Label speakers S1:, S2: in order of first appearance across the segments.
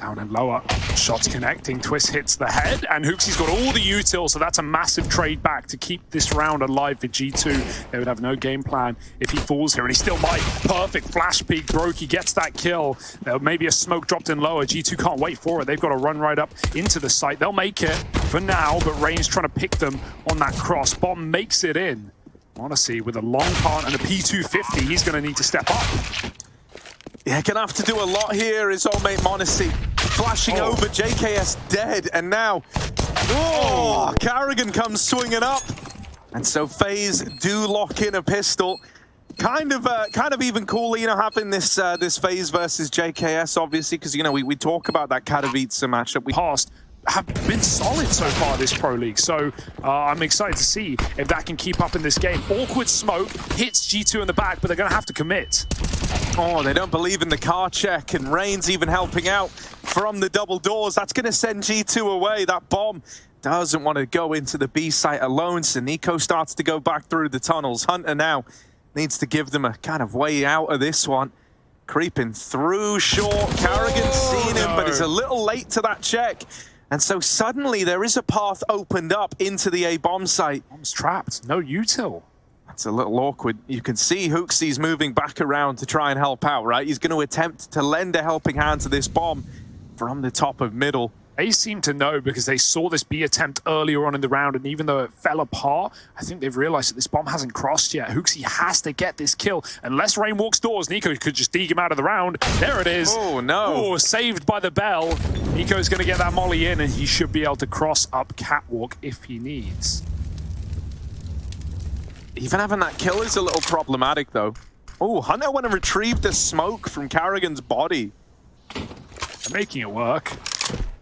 S1: Down and lower. Shots connecting. Twist hits the head. And Hooksy's got all the util, so that's a massive trade back to keep this round alive for G2. They would have no game plan if he falls here, and he still might. Perfect flash peek. Brokey gets that kill. Maybe a smoke dropped in lower. G2 can't wait for it. They've got to run right up into the site. They'll make it for now, but Rain's trying to pick them on that cross. Bomb makes it in. Honestly, with a long part and a P250, he's going to need to step up.
S2: Yeah, gonna have to do a lot here. His old mate Monacy flashing over, JKS dead, and now, Carrigan comes swinging up, and so Faze do lock in a pistol. Kind of even cooler, you know, having this this Faze versus JKS, obviously, because you know we talk about that Katowice matchup. We
S1: past have been solid so far this Pro League, so I'm excited to see if that can keep up in this game. Awkward smoke hits G2 in the back, but they're gonna have to commit.
S2: Oh, they don't believe in the car check, and Rain's even helping out from the double doors. That's going to send G2 away. That bomb doesn't want to go into the B site alone, so Nico starts to go back through the tunnels. Hunter now needs to give them a kind of way out of this one. Creeping through short. Carrigan's seen him, but it's a little late to that check. And so suddenly there is a path opened up into the A bomb site.
S1: Bomb's trapped. No util.
S2: It's a little awkward. You can see Hooksy's moving back around to try and help out, right? He's going to attempt to lend a helping hand to this bomb from the top of middle.
S1: They seem to know because they saw this B attempt earlier on in the round, and even though it fell apart, I think they've realized that this bomb hasn't crossed yet. Hooksy has to get this kill. Unless Rain walks doors, Nico could just deke him out of the round. There it is.
S2: Oh, no.
S1: Oh, saved by the bell. Nico's going to get that molly in, and he should be able to cross up Catwalk if he needs.
S2: Even having that kill is a little problematic, though. Oh, Hunter went and retrieved the smoke from Carrigan's body.
S1: They're making it work.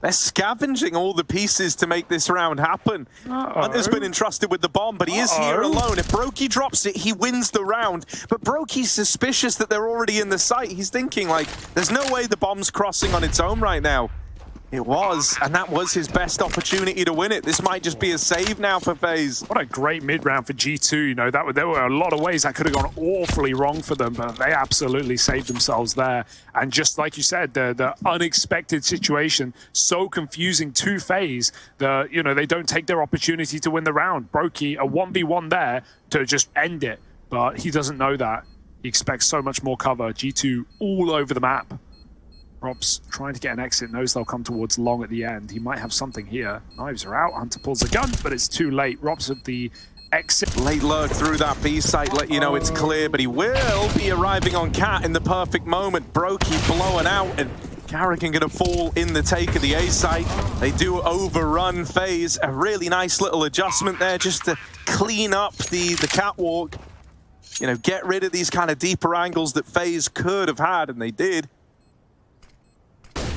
S2: They're scavenging all the pieces to make this round happen. Hunter's been entrusted with the bomb, but he is here alone. If Brokey drops it, he wins the round. But Brokey's suspicious that they're already in the site. He's thinking, like, there's no way the bomb's crossing on its own right now. It was, and that was his best opportunity to win it. This might just be a save now for FaZe.
S1: What a great mid-round for G2, you know, there were a lot of ways that could have gone awfully wrong for them, but they absolutely saved themselves there. And just like you said, the unexpected situation, so confusing to FaZe, you know, they don't take their opportunity to win the round. Brokey, a 1v1 there to just end it, but he doesn't know that. He expects so much more cover. G2 all over the map. Rob's trying to get an exit, knows they'll come towards long at the end. He might have something here. Knives are out, Hunter pulls a gun, but it's too late. Rob's at the exit.
S2: Late lurk through that B site, let you know it's clear, but he will be arriving on Cat in the perfect moment. Brokey blowing out, and Carrigan gonna fall in the take of the A site. They do overrun FaZe. A really nice little adjustment there just to clean up the catwalk. You know, get rid of these kind of deeper angles that FaZe could have had, and they did.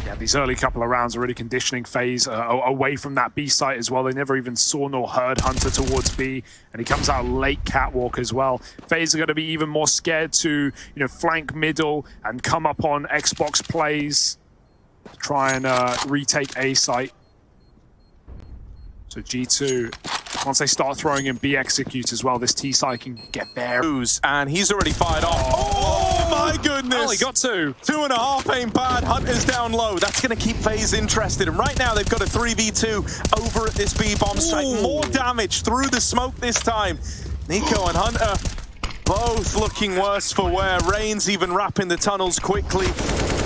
S1: Yeah, these early couple of rounds are really conditioning FaZe away from that B site as well. They never even saw nor heard Hunter towards B, and he comes out late catwalk as well. FaZe are going to be even more scared to, you know, flank middle and come up on Xbox plays to try and retake A site. So G2, once they start throwing in B execute as well, this T site can get there.
S2: And he's already fired off. Oh my goodness!
S1: Oh, he got two.
S2: 2.5 ain't bad. Hunter's down low. That's going to keep FaZe interested. And right now they've got a 3v2 over at this B bomb site. More damage through the smoke this time. Nico and Hunter both looking worse for wear. Rain's even wrapping the tunnels quickly.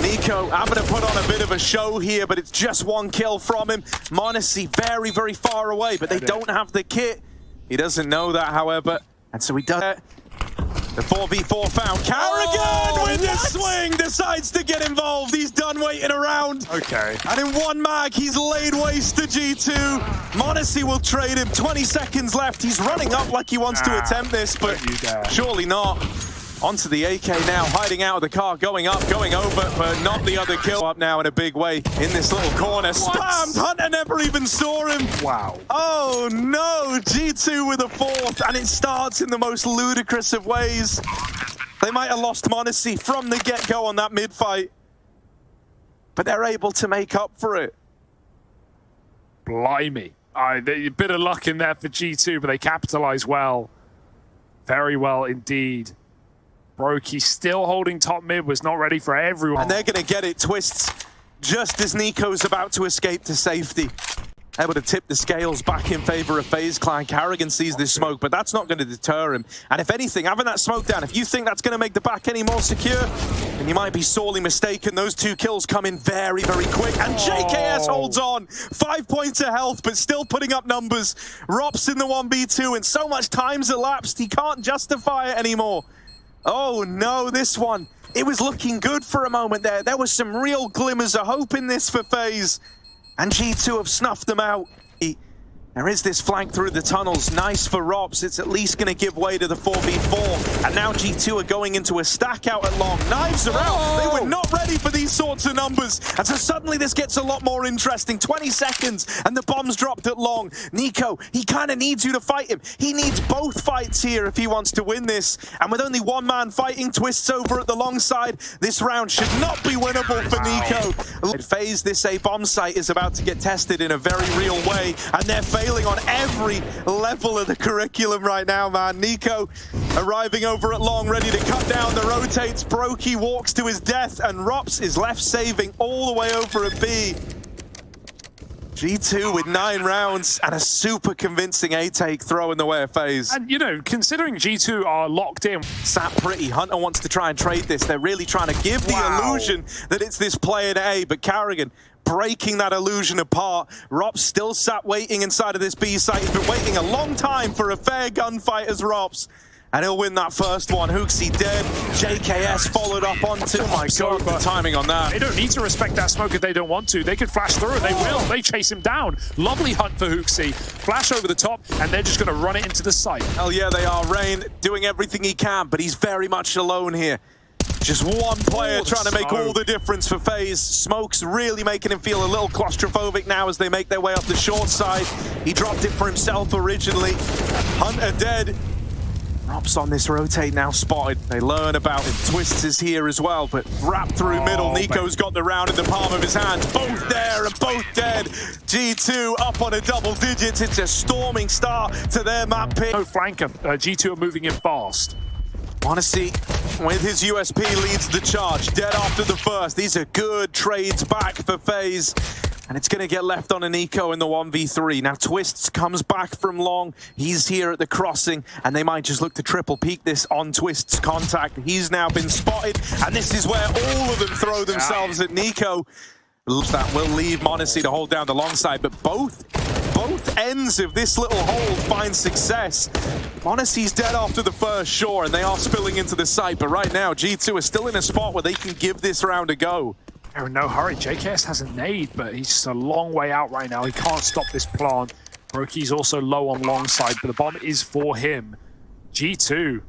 S2: Nico having to put on a bit of a show here, but it's just one kill from him. Monacy very, very far away, but they don't have the kit. He doesn't know that, however, and so he does it. The 4v4 found. Carrigan with the swing decides to get involved. He's done waiting around.
S1: Okay.
S2: And in one mag, he's laid waste to G2. Monacy will trade him. 20 seconds left. He's running up like he wants to attempt this, but surely not. Onto the AK now, hiding out of the car, going up, going over, but not the other kill. Up now in a big way in this little corner. Spammed! Hunter never even saw him.
S1: Wow.
S2: Oh no, G2 with a fourth, and it starts in the most ludicrous of ways. They might have lost Monacy from the get-go on that mid-fight, but they're able to make up for it.
S1: Blimey. A bit of luck in there for G2, but they capitalize well. Very well indeed. Brokey still holding top mid, was not ready for everyone.
S2: And they're going to get it. Twists just as Nico's about to escape to safety. Able to tip the scales back in favor of FaZe Clan. Karrigan sees this smoke, but that's not going to deter him. And if anything, having that smoke down, if you think that's going to make the back any more secure, then you might be sorely mistaken. Those 2 kills come in very, very quick. And JKS holds on. 5 points of health, but still putting up numbers. Rops in the 1v2, and so much time's elapsed, he can't justify it anymore. Oh no, this one. It was looking good for a moment there. There was some real glimmers of hope in this for FaZe. And G2 have snuffed them out. There is this flank through the tunnels. Nice for Robs. It's at least going to give way to the 4v4. And now G2 are going into a stack out at long. Knives are out. They were not ready for these sorts of numbers. And so suddenly this gets a lot more interesting. 20 seconds and the bomb's dropped at long. Nico, he kind of needs you to fight him. He needs both fights here if he wants to win this. And with only one man fighting, Twists over at the long side. This round should not be winnable for Nico. FaZe, this A bomb site is about to get tested in a very real way. And they're failing on every level of the curriculum right now, man. Nico arriving over at long, ready to cut down the rotates. Brokey walks to his death, and Rops is left saving all the way over at B. G2 with 9 rounds and a super convincing A-take throw in the way of FaZe.
S1: And, you know, considering G2 are locked in.
S2: Sat pretty. Hunter wants to try and trade this. They're really trying to give the illusion that it's this play at A, but Karrigan breaking that illusion apart. Rops still sat waiting inside of this B site. He's been waiting a long time for a fair gunfight as Rops. And he'll win that first one. Hooksy dead. JKS followed up onto. Oh my god, the timing on that.
S1: They don't need to respect that smoke if they don't want to. They could flash through it. They will. They chase him down. Lovely hunt for Hooksy. Flash over the top, and they're just going to run it into the site.
S2: Hell yeah, they are. Rain doing everything he can, but he's very much alone here. Just one player trying to make all the difference for FaZe. Smoke's really making him feel a little claustrophobic now as they make their way up the short side. He dropped it for himself originally. Hunter dead. Rops on this rotate now spotted. They learn about him. Twists is here as well, but wrapped through middle. Nico's got the round in the palm of his hand. Both there and both dead. G2 up on a double digits. It's a storming start to their map pick.
S1: No flanker. G2 are moving in fast.
S2: Honesty, with his USP, leads the charge. Dead after the first. These are good trades back for FaZe. And it's going to get left on a Nico in the 1v3. Now Twists comes back from long. He's here at the crossing, and they might just look to triple peek this on Twists' contact. He's now been spotted, and this is where all of them throw themselves at Nico. That will leave Monacy to hold down the long side, but both ends of this little hold find success. Monacy's dead after the first, sure, and they are spilling into the site, but right now G2 is still in a spot where they can give this round a go.
S1: They're in no hurry. JKS has a nade, but he's just a long way out right now. He can't stop this plant. Brokey's also low on long side, but the bomb is for him. G2,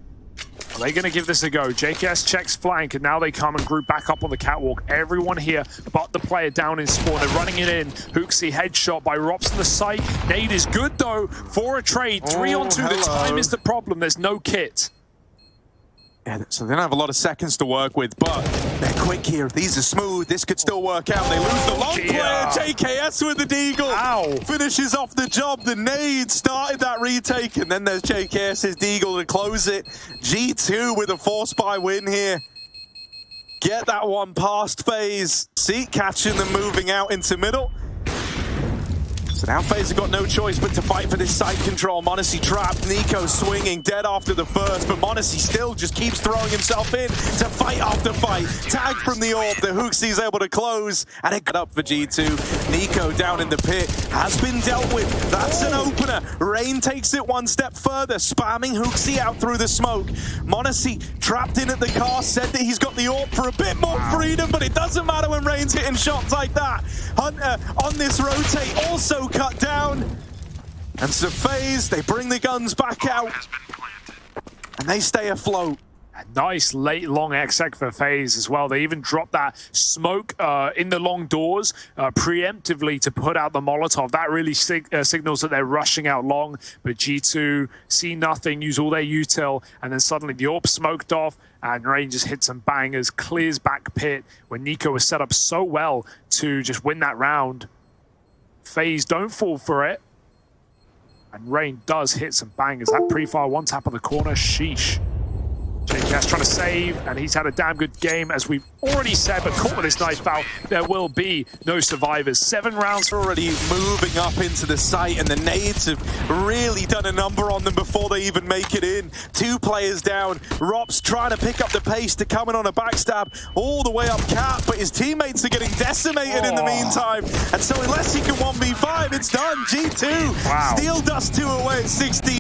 S1: are they going to give this a go? JKS checks flank, and now they come and group back up on the catwalk. Everyone here but the player down in spawn. They're running it in. Hooksy headshot by Rops on the site. Nade is good, though, for a trade. 3 on 2. The time is the problem. There's no kit.
S2: Yeah, so they don't have a lot of seconds to work with, but they're quick here. If these are smooth, this could still work out. They lose the long player. JKS with the deagle.
S1: Ow.
S2: Finishes off the job. The nade started that retake, and then there's JKS's deagle to close it. G2 with a 4-spy win here. Get that one past FaZe. See, catching them moving out into middle. So now FaZe have got no choice but to fight for this side control. Monacy trapped, Nico swinging, dead after the first, but Monacy still just keeps throwing himself in to fight after fight. Tag from the orb, the Hooksy's able to close, and it got up for G2. Nico down in the pit, has been dealt with. That's an opener. Rain takes it one step further, spamming Hooksy out through the smoke. Monacy trapped in at the car, said that he's got the orb for a bit more freedom, but it doesn't matter when Rain's hitting shots like that. Hunter on this rotate also cut down. And so FaZe, they bring the guns back out and they stay afloat.
S1: A nice late long exec for FaZe as well. They even dropped that smoke in the long doors preemptively to put out the Molotov. That really signals that they're rushing out long, but G2 see nothing, use all their util, and then suddenly the orb smoked off and Rain just hits some bangers, clears back pit when Nico was set up so well to just win that round. FaZe don't fall for it, and Rain does hit some bangers. That pre-fire one tap on the corner, sheesh. JKS trying to save, and he's had a damn good game, as we've already said, but caught with this knife foul, there will be no survivors. 7 rounds.
S2: Already moving up into the site, and the nades have really done a number on them before they even make it in. 2 players down. Rop's trying to pick up the pace to come in on a backstab all the way up cap, but his teammates are getting decimated in the meantime. And so unless he can 1v5, it's done. G2
S1: Wow.
S2: Steel Dust 2 away at 16.